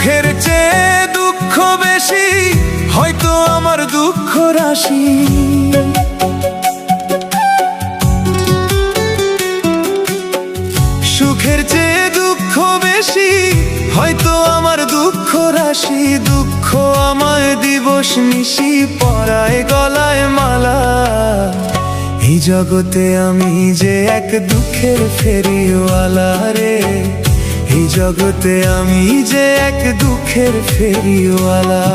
সুখের চেয়ে দুঃখ বেশি, হয়তো আমার দুঃখ রাশি। সুখের চেয়ে দুঃখ বেশি, হয়তো আমার দুঃখ রাশি। দুঃখ আমায় দিবস নিশি পরায় গলায় মালা। এই জগতে আমি যে এক দুঃখের ফেরিওয়ালা রে, এই জগতে আমি যে এক দুঃখের ফেরিওয়ালা।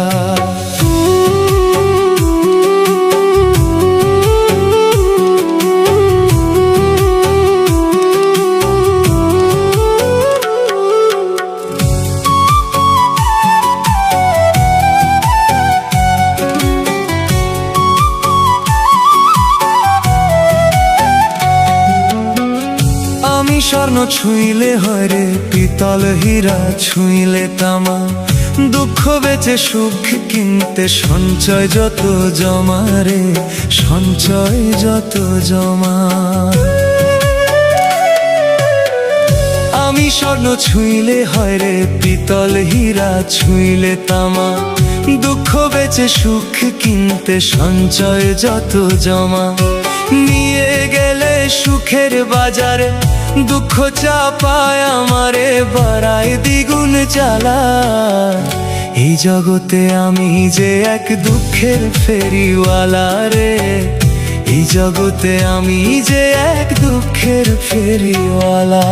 স্বর্ণ ছুঁইলে হয় রে পিতল, হীরা ছুঁইলে তামা। দুঃখ বেচে সুখ কিনতে সঞ্চয় যত জমা রে, সঞ্চয় যত জমা। আমি স্বর্ণ ছুঁইলে হয় রে পিতল, হীরা ছুঁইলে তামা। দুঃখ বেচে সুখ কিনতে সঞ্চয় যত জমা। নিয়ে গেলে সুখের বাজারে দুঃখ চাপায় আমারে, বাড়ায় দ্বিগুণ জ্বালা। এই জগতে আমি যে এক দুঃখের ফেরিওয়ালা রে, এই জগতে আমি যে এক দুঃখের ফেরিওয়ালা।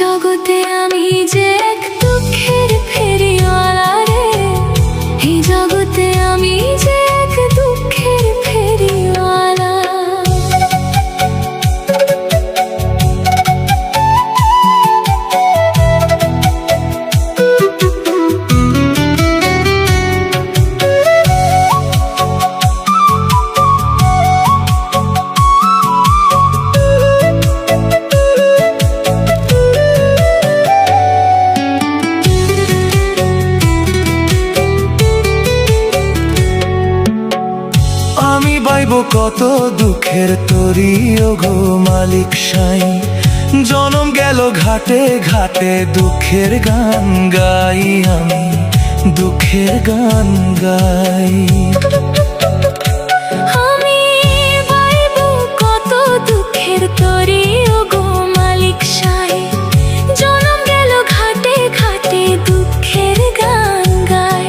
জগতে আমি যে এক দুঃখের ফেরিওয়ালা রে, এই জগতে আমি যে এক দুঃখের ফেরিওয়ালা। পাইব কত দুঃখের তরি ওগো মালিক সাই। জনম গেল ঘাটে ঘাটে দুঃখের গান গাই, আমি দুঃখের গান গাই। আমি পাইব কত দুঃখের তরি ওগো মালিক সাই। জনম গেল ঘাটে ঘাটে দুঃখের গান গাই।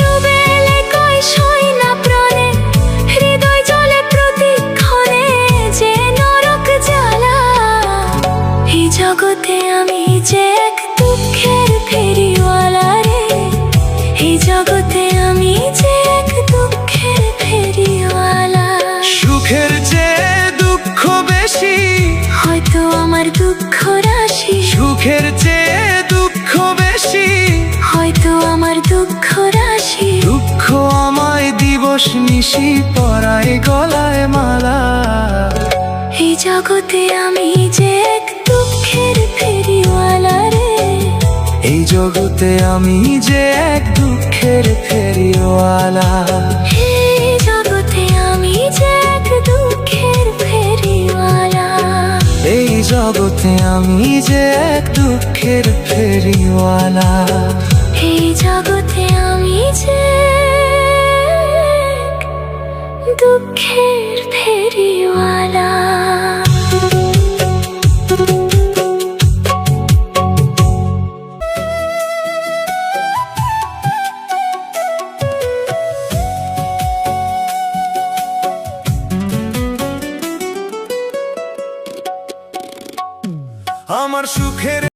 রুবেলে কয় সই না প্রাণে, হৃদয় জ্বলে প্রতিক্ষণে যে নরক জ্বালা। এই জগতে আমি যে এক দুঃখের ফেরিওয়ালা রে, এই জগতে আমি যে এক দুঃখের ফেরিওয়ালা। সুখের চেয়ে দুঃখ বেশি, হয়তো আমার দুঃখ রাশি। সুখের চেয়ে দুঃখ বেশি, হয়তো আমার দুঃখ রাশি। দুঃখ আমায় দিবস নিশি পরায় গলায় মালা। এই জগতে আমি যে এক দুঃখের ফেরিওয়ালা রে, এই জগতে আমি যে এক দুঃখের ফেরিওয়ালা। এই জগতে আমি যে এক দুঃখের ফেরিওয়ালা। এই জগতে আমি যে এক দুঃখের ফেরিওয়ালা। এই জগতে আমি যে এক দুঃখের ফেরিওয়ালা। আমার সুখের